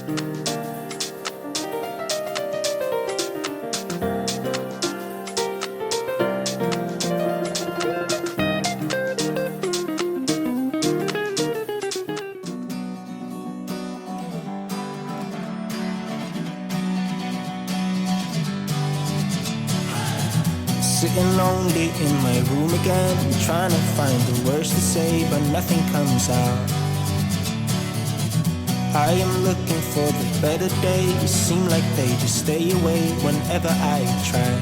Sitting lonely in my room again, trying to find the words to say, but nothing comes out. I am looking for the better days, seem like they just stay away whenever I try.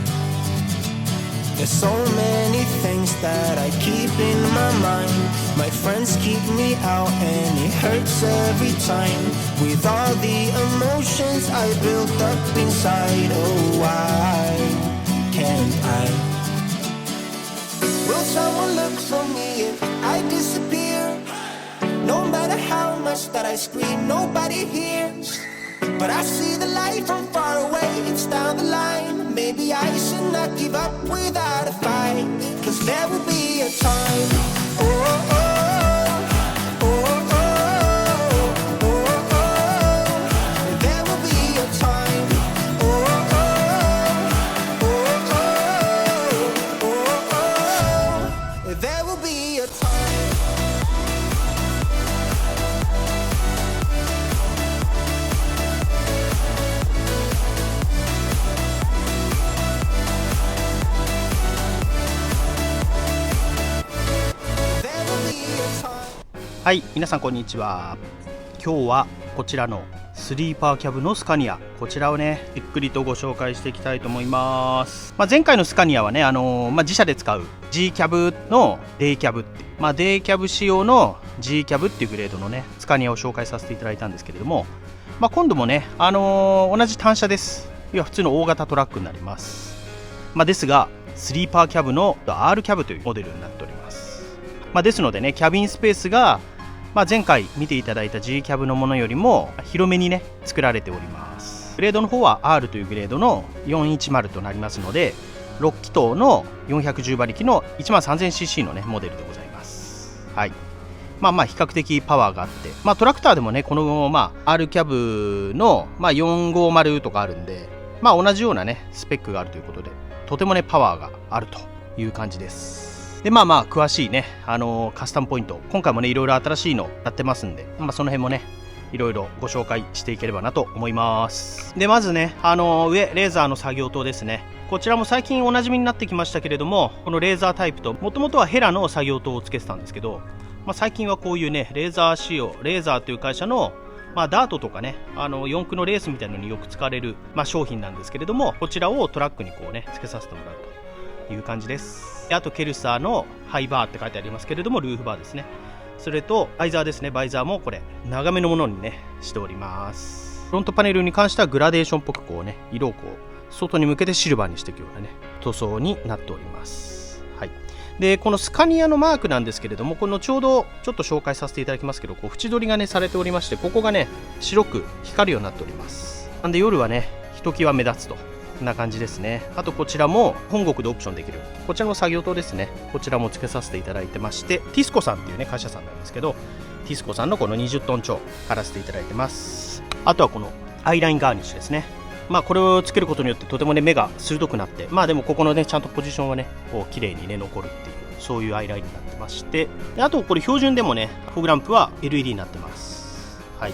There's so many things that I keep in my mind. My friends keep me out and it hurts every time. With all the emotions I built up inside, oh why can't I? Will someone look for me if I disappear? No matter how much that I scream, nobody hears. But I see the light from far away, it's down the line. Maybe I should not give up without a fight, 'cause there will be a time. Oh, oh, oh.はい、皆さんこんにちは。今日はこちらのスリーパーキャブのスカニア、こちらをねゆっくりとご紹介していきたいと思います。前回のスカニアはね自社で使う G キャブのデイキャブっていう、デイキャブ仕様の G キャブっていうグレードのねスカニアを紹介させていただいたんですけれども、今度もね同じ単車です。いや普通の大型トラックになります。ですがスリーパーキャブの R キャブというモデルになっております。ですのでねキャビンスペースが前回見ていただいた G キャブのものよりも広めにね作られております。グレードの方は R というグレードの410となりますので、6気筒の410馬力の 13000cc のねモデルでございます。はい。比較的パワーがあって、トラクターでもねこのR キャブの450とかあるんで、同じようなねスペックがあるということで、とてもねパワーがあるという感じです。で詳しいねカスタムポイント、今回もねいろいろ新しいのやってますんで、その辺もねいろいろご紹介していければなと思います。でまずね上レーザーの作業灯ですね。こちらも最近おなじみになってきましたけれども、このレーザータイプともともとはヘラの作業灯をつけてたんですけど、最近はこういうねレーザー仕様、レーザーという会社のダートとかね四駆のレースみたいなのによく使われる、商品なんですけれども、こちらをトラックにこうねつけさせてもらうという感じです。あとケルサーのハイバーって書いてありますけれども、ルーフバーですね。それとバイザーですね。バイザーもこれ長めのものにねしております。フロントパネルに関してはグラデーションっぽくこうね色をこう外に向けてシルバーにしていくようなね塗装になっております。はい。でこのスカニアのマークなんですけれども、このちょうどちょっと紹介させていただきますけど、こう縁取りがねされておりまして、ここがね白く光るようになっております。なんで夜はねひときわ目立つと、こんな感じですね。あとこちらも本国でオプションできるこちらの作業灯ですね。こちらも付けさせていただいてまして、ティスコさんっていうね会社さんなんですけど、ティスコさんのこの20トン超貼らせていただいてます。あとはこのアイラインガーニッシュですね。これをつけることによってとてもね目が鋭くなって、でもここのねちゃんとポジションはねこう綺麗にね残るっていう、そういうアイラインになってまして、であとこれ標準でもねフォグランプは LED になってます。はい。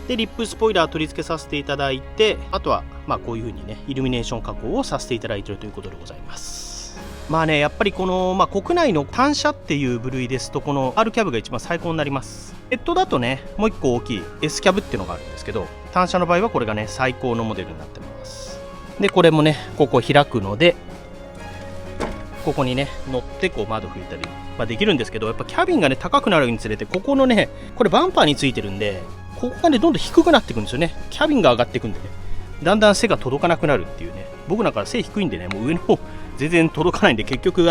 でリップスポイラー取り付けさせていただいて、あとはこういう風にねイルミネーション加工をさせていただいているということでございます。やっぱりこの、国内の単車っていう部類ですと、この R キャブが一番最高になります。ヘッドだとねもう一個大きい S キャブっていうのがあるんですけど、単車の場合はこれがね最高のモデルになってます。でこれもねここ開くので、ここにね乗ってこう窓拭いたり、できるんですけど、やっぱキャビンがね高くなるにつれて、ここのねこれバンパーについてるんで、ここがねどんどん低くなっていくんですよね。キャビンが上がっていくんでね、だんだん背が届かなくなるっていうね。僕なんか背低いんでね、もう上の方全然届かないんで、結局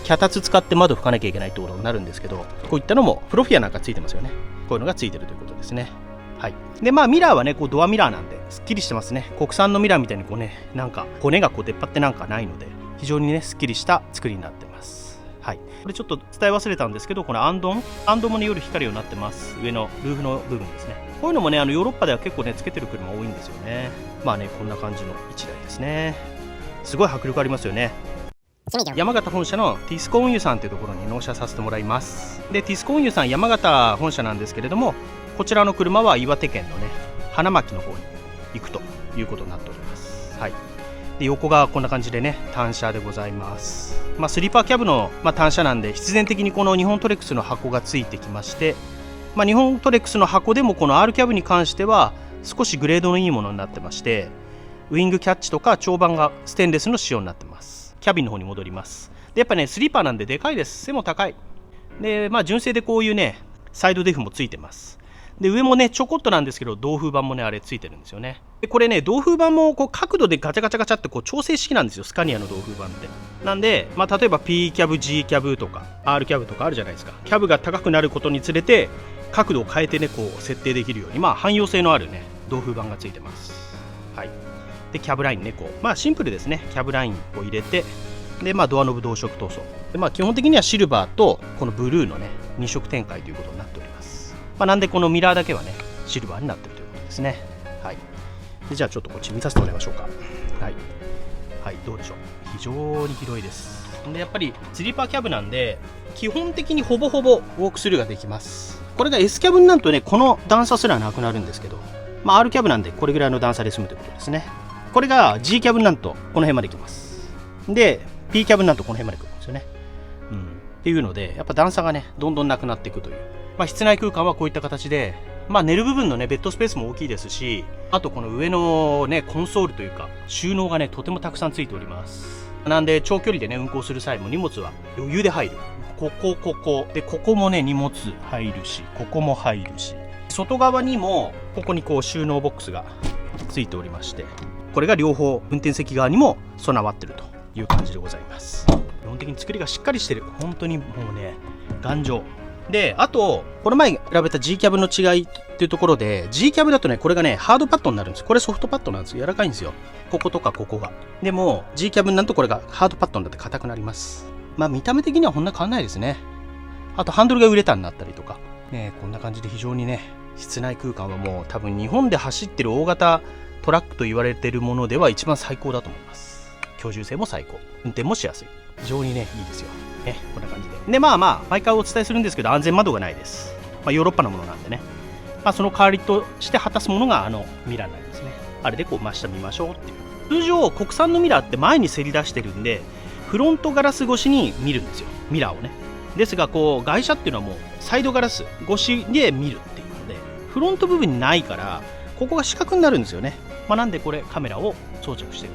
脚立使って窓拭かなきゃいけないってことになるんですけど、こういったのもプロフィアなんかついてますよね。こういうのがついてるということですね。はい。でミラーはねこうドアミラーなんですっきりしてますね。国産のミラーみたいにこうねなんか骨がこう出っ張ってなんかないので、非常にねすっきりした作りになってます。はい。これちょっと伝え忘れたんですけど、このアンドもね夜光るようになってます。上のルーフの部分ですね。こういうのもねヨーロッパでは結構ねつけてる車多いんですよね。まあねこんな感じの1台ですね。すごい迫力ありますよね。山形本社のティスコ運輸さんというところに納車させてもらいます。でティスコ運輸さん山形本社なんですけれども、こちらの車は岩手県のね花巻の方に行くということになっております。はい。で横がこんな感じでね単車でございます。スリーパーキャブの、単車なんで必然的にこの日本トレックスの箱がついてきまして、日本トレックスの箱でもこの R キャブに関しては少しグレードのいいものになってまして、ウィングキャッチとか長板がステンレスの仕様になってます。キャビンの方に戻ります。でやっぱねスリーパーなんででかいです。背も高いで、純正でこういうねサイドデフもついてます。で上もねちょこっとなんですけど同風板もねあれついてるんですよね。でこれね同風板もこう角度でガチャガチャガチャってこう調整式なんですよ、スカニアの同風板って。なんで、例えば P キャブ G キャブとか R キャブとかあるじゃないですか。キャブが高くなることにつれて角度を変えてねこう設定できるように汎用性のあるね同風板がついてます。はい。でキャブラインねこうシンプルですね。キャブラインを入れて、でドアノブ同色塗装で、基本的にはシルバーとこのブルーのね2色展開ということになっております。なんでこのミラーだけはねシルバーになっているということですね。はい。でじゃあちょっとこっち見させてもらいましょうか。はい、はい、どうでしょう。非常に広いです。でやっぱりスリーパーキャブなんで基本的にほぼほぼウォークスルーができます。これが S キャブになるとねこの段差すらなくなるんですけど、R キャブなんでこれぐらいの段差で済むということですね。これが G キャブになるとこの辺まで行きます。で P キャブになるとこの辺まで来るんですよね。っていうのでやっぱ段差がねどんどんなくなっていくという、室内空間はこういった形で、寝る部分のねベッドスペースも大きいですし、あとこの上のねコンソールというか収納がねとてもたくさんついております。なんで長距離でね運行する際も荷物は余裕で入る。ここでここもね荷物入るし、ここも入るし、外側にもここにこう収納ボックスがついておりまして、これが両方運転席側にも備わってるという感じでございます。基本的に作りがしっかりしてる。本当にもうね頑丈で、あとこの前比べた G キャブの違いっていうところで、 G キャブだとねこれがねハードパッドになるんです。これソフトパッドなんですよ。柔らかいんですよ、こことかここが。でも G キャブになるとこれがハードパッドになって硬くなります。見た目的にはこんな変わんないですね。あとハンドルがウレタンになったりとかね、こんな感じで非常にね室内空間はもう多分日本で走ってる大型トラックと言われてるものでは一番最高だと思います。居住性も最高、運転もしやすい、非常にねいいですよね。こんな感じで毎回お伝えするんですけど安全窓がないです。ヨーロッパのものなんでね、その代わりとして果たすものがミラーになりますね。あれでこう真下見ましょうっていう。通常国産のミラーって前にせり出してるんでフロントガラス越しに見るんですよ、ミラーをね。ですがこう外車っていうのはもうサイドガラス越しで見るっていうので、フロント部分にないからここが四角になるんですよね。なんでこれカメラを装着している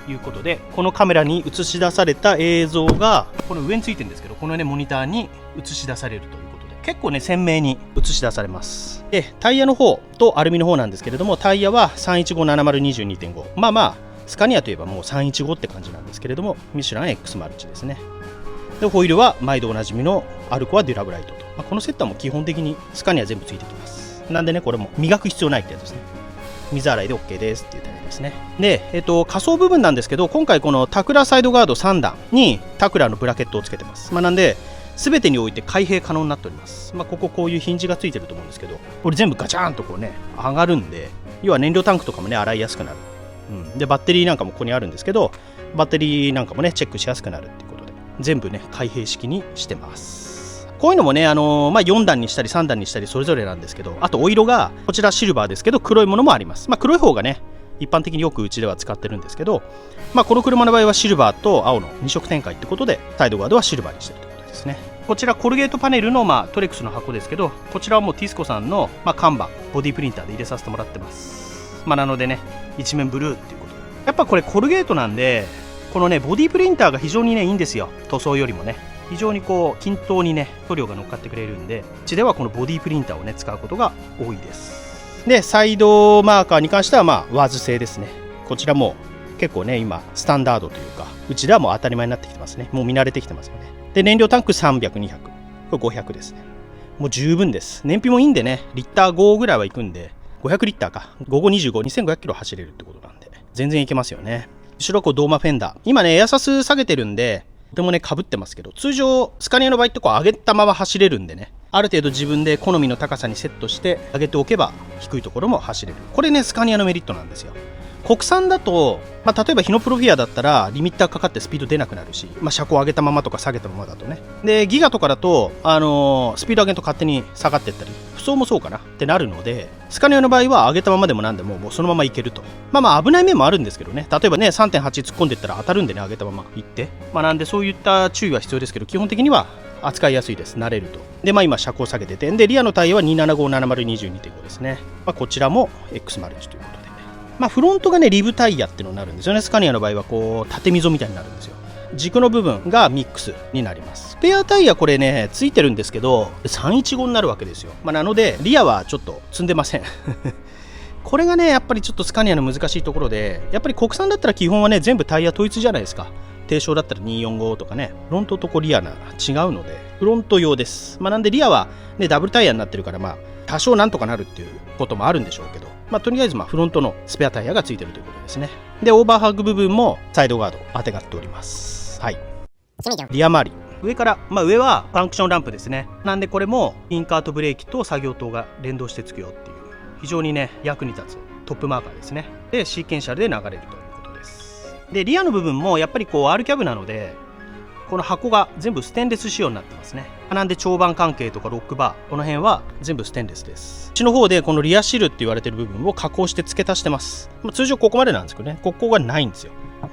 ということで、このカメラに映し出された映像がこの上についてるんですけど、このねモニターに映し出されるということで結構ね鮮明に映し出されます。でタイヤの方とアルミの方なんですけれども、タイヤは 3157022.5、スカニアといえばもう315って感じなんですけれども、ミシュラン X マルチですね。でホイールは毎度おなじみのアルコアデュラブライトと、このセットはもう基本的にスカニア全部ついてきます。なんでねこれも磨く必要ないってやつですね。水洗いで OK ですっていうタイプですね。で、仮想部分なんですけど、今回このタクラサイドガード3段にタクラのブラケットをつけてます。なんで全てにおいて開閉可能になっております。こういうヒンジがついてると思うんですけど、これ全部ガチャーンとこうね上がるんで、要は燃料タンクとかもね洗いやすくなる。でバッテリーなんかもここにあるんですけど、バッテリーなんかもねチェックしやすくなるっていうことで全部ね開閉式にしてます。こういうのもね、4段にしたり3段にしたりそれぞれなんですけど、あとお色がこちらシルバーですけど黒いものもあります。黒い方がね一般的によくうちでは使ってるんですけど、この車の場合はシルバーと青の2色展開ってことでサイドガードはシルバーにしてるということですね。こちらコルゲートパネルの、トレックスの箱ですけど、こちらはもうティスコさんの、看板ボディプリンターで入れさせてもらってます。なのでね一面ブルーっていうことで、やっぱこれコルゲートなんでこのねボディプリンターが非常にねいいんですよ。塗装よりもね非常にこう均等にね塗料が乗っかってくれるんで、うちではこのボディプリンターをね使うことが多いです。でサイドマーカーに関してはワーズ製ですね。こちらも結構ね今スタンダードというかうちではもう当たり前になってきてますね。もう見慣れてきてますよね。で燃料タンク300、200、これ500ですね。もう十分です。燃費もいいんでね、リッター5ぐらいはいくんで、500リッターか5525、2500キロ走れるってことなんで全然いけますよね。後ろこうドーマフェンダー、今ねエアサス下げてるんでとてもね被ってますけど、通常スカニアの場合ってこう上げたまま走れるんでね、ある程度自分で好みの高さにセットして上げておけば低いところも走れる。これねスカニアのメリットなんですよ。国産だと、例えばヒノプロフィアだったらリミッターかかってスピード出なくなるし、車高上げたままとか下げたままだとね。でギガとかだと、スピード上げると勝手に下がっていったり、不走もそうかなってなるので、スカニアの場合は上げたままでもなんでももうそのままいけると。危ない面もあるんですけどね。例えばね 3.8 突っ込んでいったら当たるんでね、上げたままいって、なんでそういった注意は必要ですけど、基本的には扱いやすいです。慣れると。で今車高下げてて、でリアのタイヤは 2757022.5 ですね。こちらも X マルチということで、フロントがねリブタイヤってのになるんですよね。スカニアの場合はこう縦溝みたいになるんですよ。軸の部分がミックスになります。スペアタイヤこれねついてるんですけど315になるわけですよ。なのでリアはちょっと積んでませんこれがねやっぱりちょっとスカニアの難しいところで、やっぱり国産だったら基本はね全部タイヤ統一じゃないですか。低床だったら245とかね、フロントとリアが違うのでフロント用です。なんでリアはねダブルタイヤになってるから多少なんとかなるっていうこともあるんでしょうけど、とりあえずフロントのスペアタイヤがついてるということですね。でオーバーハッグ部分もサイドガード当てがっております。はい。リア周り上から、上はファンクションランプですね。なんでこれもインカートブレーキと作業灯が連動してつくよっていう非常にね役に立つトップマーカーですね。でシーケンシャルで流れるということです。でリアの部分もやっぱりR キャブなので、この箱が全部ステンレス仕様になってますね。なんで長板関係とかロックバー、この辺は全部ステンレスです。うちの方でこのリアシルって言われてる部分を加工して付け足してます。通常ここまでなんですけどね、ここがないんですよ。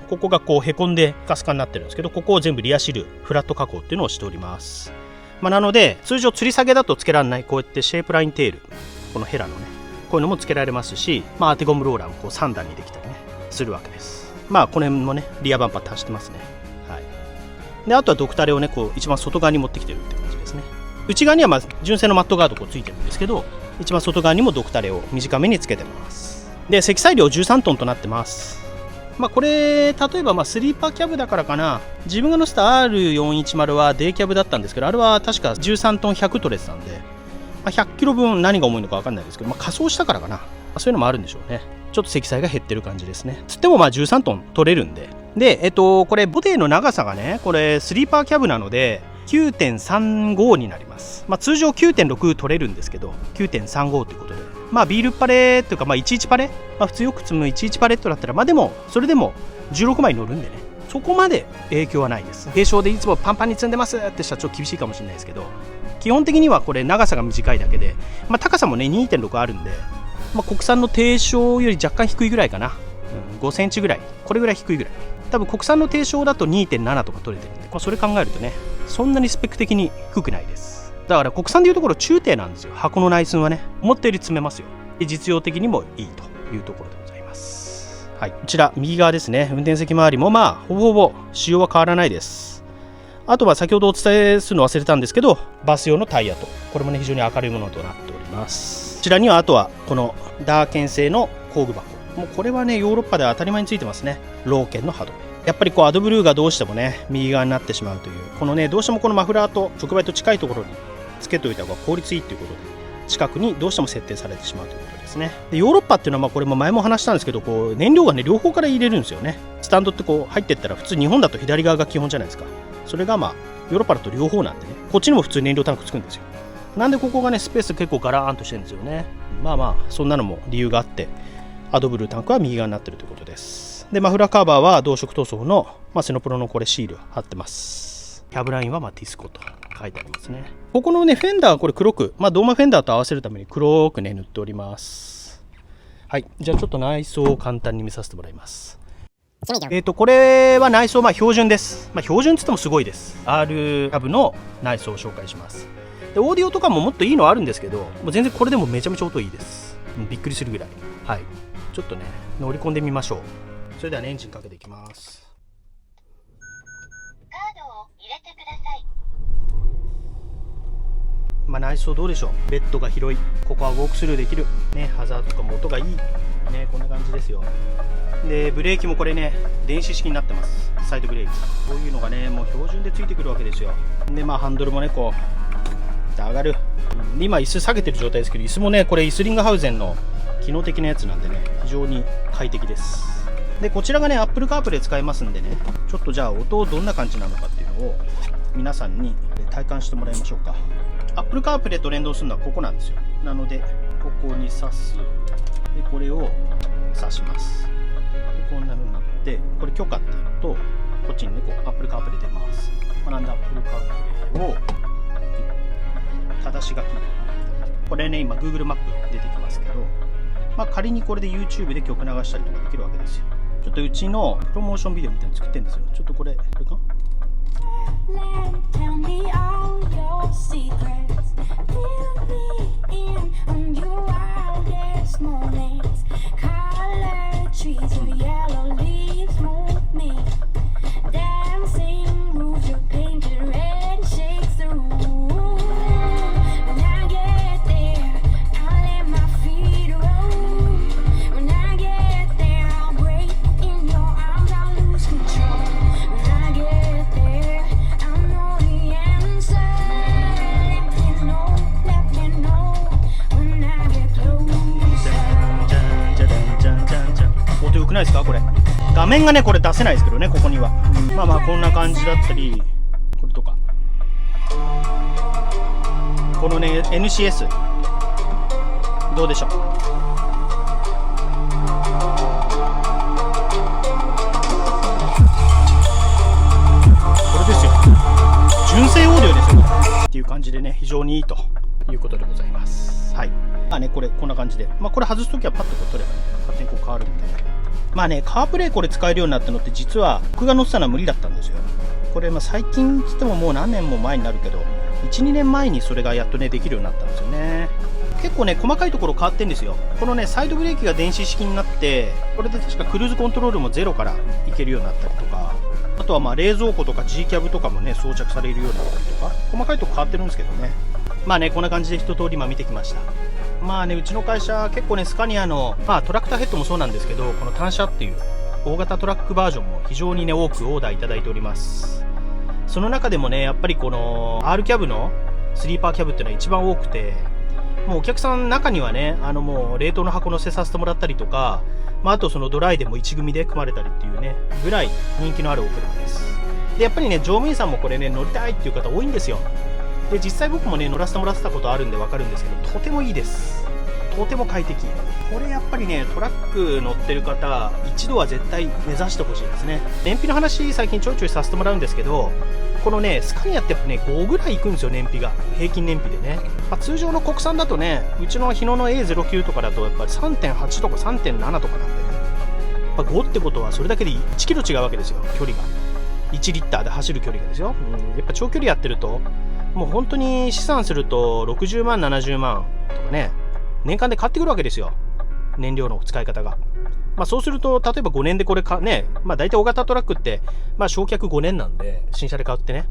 ここがこうへこんでスカスカになってるんですけど、ここを全部リアシルフラット加工っていうのをしております。なので通常吊り下げだと付けられない、こうやってシェイプラインテール、このヘラのねこういうのも付けられますし、当てゴムローラーもこう3段にできたりねするわけです。この辺もねリアバンパー足してますね。はい。であとはドクタレをねこう一番外側に持ってきてるって感じですね。内側には純正のマットガードこうついてるんですけど、一番外側にもドクタレを短めにつけてます。で積載量13トンとなってます。これ例えばスリーパーキャブだからかな、自分が乗せた R410 はデイキャブだったんですけど、あれは確か13トン100取れてたんで、100キロ分何が重いのか分かんないですけど、仮装したからかな、そういうのもあるんでしょうね。ちょっと積載が減ってる感じですね。つっても13トン取れるんで。でこれボディの長さがね、これスリーパーキャブなので 9.35 になります。通常 9.6 取れるんですけど 9.35 ということで、ビールパレというか11パレ、普通よく積む11パレットだったらでもそれでも16枚乗るんでね、そこまで影響はないです。軽症でいつもパンパンに積んでますって人はちょっと厳しいかもしれないですけど、基本的にはこれ長さが短いだけで、高さもね 2.6 あるんで、国産の低床より若干低いぐらいかな、5センチぐらい、これぐらい低いぐらい。多分国産の低床だと 2.7 とか取れてるんで、それ考えるとねそんなにスペック的に低くないです。だから国産でいうところ中低なんですよ。箱の内寸はね思ったより詰めますよ。で実用的にもいいというところでございます。はい、こちら右側ですね、運転席周りもほぼほぼ仕様は変わらないです。あとは先ほどお伝えするの忘れたんですけど、バス用のタイヤと、これもね非常に明るいものとなっております。こちらにはあとはこのダーケン製の工具箱、もうこれはねヨーロッパでは当たり前についてますね。ローケンの歯止め、やっぱりアドブルーがどうしてもね右側になってしまうという、このねどうしてもこのマフラーと触媒と近いところにつけておいた方が効率いいということで、近くにどうしても設定されてしまうということですね。でヨーロッパっていうのはこれも前も話したんですけど、燃料がね両方から入れるんですよね。スタンドって入ってったら普通日本だと左側が基本じゃないですか。それがヨーロッパだと両方なんでね、こっちにも普通燃料タンクつくんですよ。なんでここがねスペース結構ガラーンとしてるんですよね。そんなのも理由があってアドブルータンクは右側になってるということです。でマフラーカーバーは同色塗装の、セノプロのこれシール貼ってます。キャブラインはディスコと書いてありますね。ここのねフェンダーはこれ黒く、ドーマフェンダーと合わせるために黒くね塗っております。はい、じゃあちょっと内装を簡単に見させてもらいます。これは内装標準です。標準って言ってもすごいです。 R キャブの内装を紹介します。でオーディオとかももっといいのあるんですけど、もう全然これでもめちゃめちゃ音いいです。びっくりするぐらい。はい、ちょっとね乗り込んでみましょう。それではねエンジンかけていきます。カードを入れてください。内装どうでしょう。ベッドが広い、ここはウォークスルーできるね。ハザードとかも音がいいね、こんな感じですよ。でブレーキもこれね電子式になってます。サイドブレーキ、こういうのがねもう標準でついてくるわけですよ。でハンドルもねこう上がる。今椅子下げてる状態ですけど、椅子もねこれイスリングハウゼンの機能的なやつなんでね非常に快適です。でこちらがね Apple CarPlay 使えますんでね、ちょっとじゃあ音どんな感じなのかっていうのを皆さんに体感してもらいましょうか。Apple CarPlay と連動するのはここなんですよ。なのでここに挿す。でこれを挿します。でこんな風になって、これ許可ってやるとこっちにねこう Apple CarPlay 出ます。なんで Apple CarPlay を正し書き、これね今 Google マップ出てきますけど、仮にこれで YouTube で曲流したりとかできるわけですよ。ちょっとうちのプロモーションビデオみたいなの作ってるんですよ。ちょっとこれかないですかこれ。画面がねこれ出せないですけどね、ここには。こんな感じだったり、これとかこのね NCS どうでしょう。これですよ、純正オーディオですよっていう感じでね、非常にいいということでございます。はい。これこんな感じで、これ外すときはパッとこう取ればね、勝手にこう変わるみたいな。カープレイこれ使えるようになったのって、実は僕が乗ってたのは無理だったんですよ。これ最近つってももう何年も前になるけど、1、2年前にそれがやっとねできるようになったんですよね。結構ね細かいところ変わってんですよ。このねサイドブレーキが電子式になって、これで確かクルーズコントロールもゼロからいけるようになったりとか、あとは冷蔵庫とか G キャブとかもね装着されるようになったりとか、細かいとこ変わってるんですけどね。こんな感じで一通り今見てきました。うちの会社結構ねスカニアの、トラクターヘッドもそうなんですけど、この単車っていう大型トラックバージョンも非常にね多くオーダーいただいております。その中でもねやっぱりこの R キャブのスリーパーキャブっていうのは一番多くて、もうお客さんの中にはねもう冷凍の箱乗せさせてもらったりとか、あとそのドライでも1組で組まれたりっていうねぐらい人気のあるお車です。でやっぱりね乗務員さんもこれね乗りたいっていう方多いんですよ。で実際僕もね乗らせてもらってたことあるんで分かるんですけど、とてもいいです。とても快適。これやっぱりねトラック乗ってる方一度は絶対目指してほしいですね。燃費の話最近ちょいちょいさせてもらうんですけど、このねスカニアってやっぱね5ぐらいいくんですよ、燃費が。平均燃費でね、通常の国産だとね、うちの日野の A09 とかだとやっぱり 3.8 とか 3.7 とかなんでね、やっぱ5ってことはそれだけで1キロ違うわけですよ、距離が。1リッターで走る距離がですよ。やっぱ長距離やってるともう本当に試算すると60万70万とかね、年間で買ってくるわけですよ、燃料の使い方が。そうすると例えば5年でこれね、大体大型トラックって焼却5年なんで、新車で買ってね、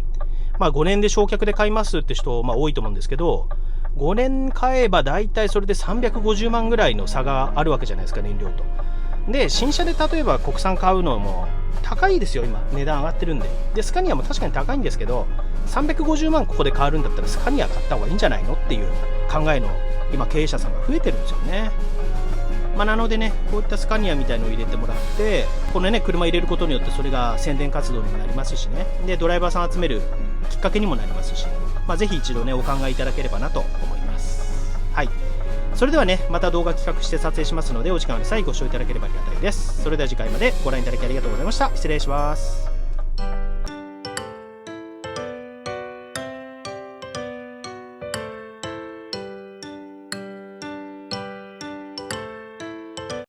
5年で焼却で買いますって人多いと思うんですけど、5年買えば大体それで350万ぐらいの差があるわけじゃないですか、燃料と。で新車で例えば国産買うのも高いですよ、今値段上がってるんで。でスカニアも確かに高いんですけど、350万ここで買えるんだったらスカニア買った方がいいんじゃないのっていう考えの今経営者さんが増えてるんですよね。なのでね、こういったスカニアみたいのを入れてもらって、このね車入れることによってそれが宣伝活動にもなりますしね、でドライバーさん集めるきっかけにもなりますし、ぜひ一度ねお考えいただければなと思います。はい、それではねまた動画企画して撮影しますので、お時間ある際ご視聴いただければありがたいです。それでは次回までご覧いただきありがとうございました。失礼します。